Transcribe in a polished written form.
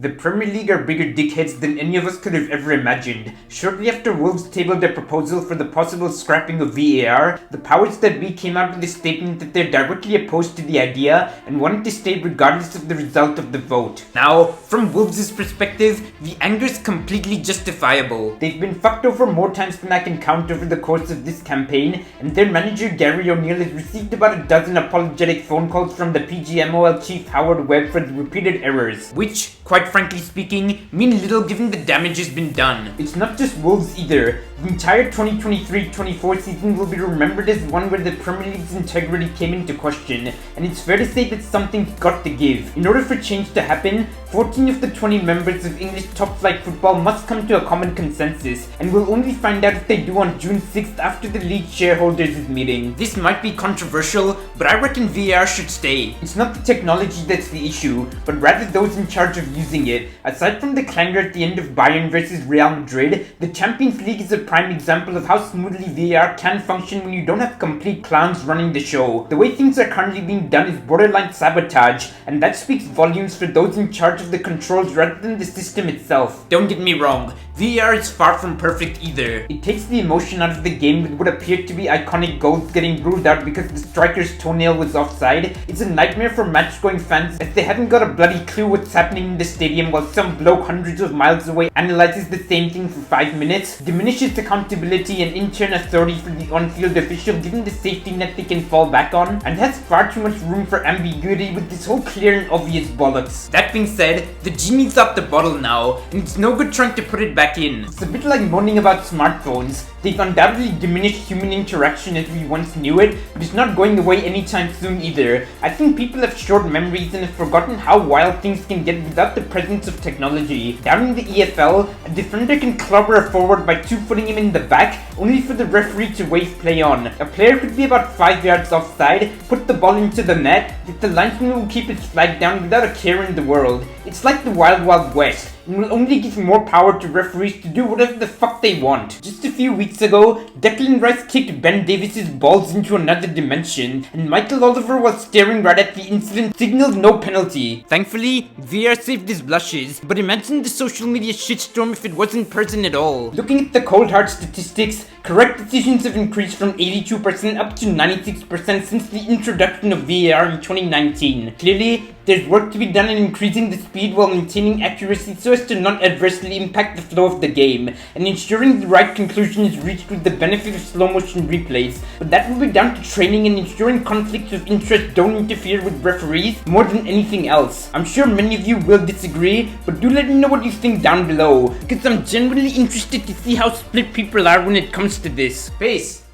The Premier League are bigger dickheads than any of us could have ever imagined. Shortly after Wolves tabled their proposal for the possible scrapping of VAR, the powers that be came out with a statement that they're directly opposed to the idea and wanted to stay regardless of the result of the vote. Now, from Wolves' perspective, the anger is completely justifiable. They've been fucked over more times than I can count over the course of this campaign, and their manager Gary O'Neill has received about a dozen apologetic phone calls from the PGMOL chief Howard Webb for the repeated errors, which, quite frankly speaking, mean little given the damage has been done. It's not just Wolves either. The entire 2023-24 season will be remembered as one where the Premier League's integrity came into question, and it's fair to say that something's got to give. In order for change to happen, 14 of the 20 members of English top-flight football must come to a common consensus, and we'll only find out if they do on June 6th after the league shareholders is meeting. This might be controversial, but I reckon VAR should stay. It's not the technology that's the issue, but rather those in charge of using it. Aside from the clangor at the end of Bayern versus Real Madrid, the Champions League is a prime example of how smoothly VAR can function when you don't have complete clowns running the show. The way things are currently being done is borderline sabotage, and that speaks volumes for those in charge of the controls rather than the system itself. Don't get me wrong, VAR is far from perfect either. It takes the emotion out of the game with what appeared to be iconic goals getting ruled out because the striker's toenail was offside. It's a nightmare for match-going fans as they haven't got a bloody clue what's happening in the stadium while some bloke hundreds of miles away analyzes the same thing for 5 minutes, diminishes accountability and in turn authority for the on-field official given the safety net they can fall back on, and has far too much room for ambiguity with this whole clear and obvious bollocks. That being said, the genie's out the bottle now, and it's no good trying to put it back in. It's a bit like moaning about smartphones. They've undoubtedly diminished human interaction as we once knew it, but it's not going away anytime soon either. I think people have short memories and have forgotten how wild things can get without the presence of technology. Down in the EFL, a defender can clobber a forward by two-footing him in the back, only for the referee to wave play on. A player could be about 5 yards offside, put the ball into the net, yet the linesman will keep its flag down without a care in the world. It's like the Wild Wild West, and will only give more power to referees to do whatever the fuck they want. Just a few weeks ago, Declan Rice kicked Ben Davis's balls into another dimension, and Michael Oliver, while staring right at the incident, signaled no penalty. Thankfully, VAR saved his blushes, but imagine the social media shitstorm if it wasn't present at all. Looking at the cold hard statistics, correct decisions have increased from 82% up to 96% since the introduction of VAR in 2019. Clearly, there's work to be done in increasing the speed while maintaining accuracy so as to not adversely impact the flow of the game, and ensuring the right conclusion is reached with the benefit of slow motion replays, but that will be down to training and ensuring conflicts of interest don't interfere with referees more than anything else. I'm sure many of you will disagree, but do let me know what you think down below, because I'm genuinely interested to see how split people are when it comes to this. Peace!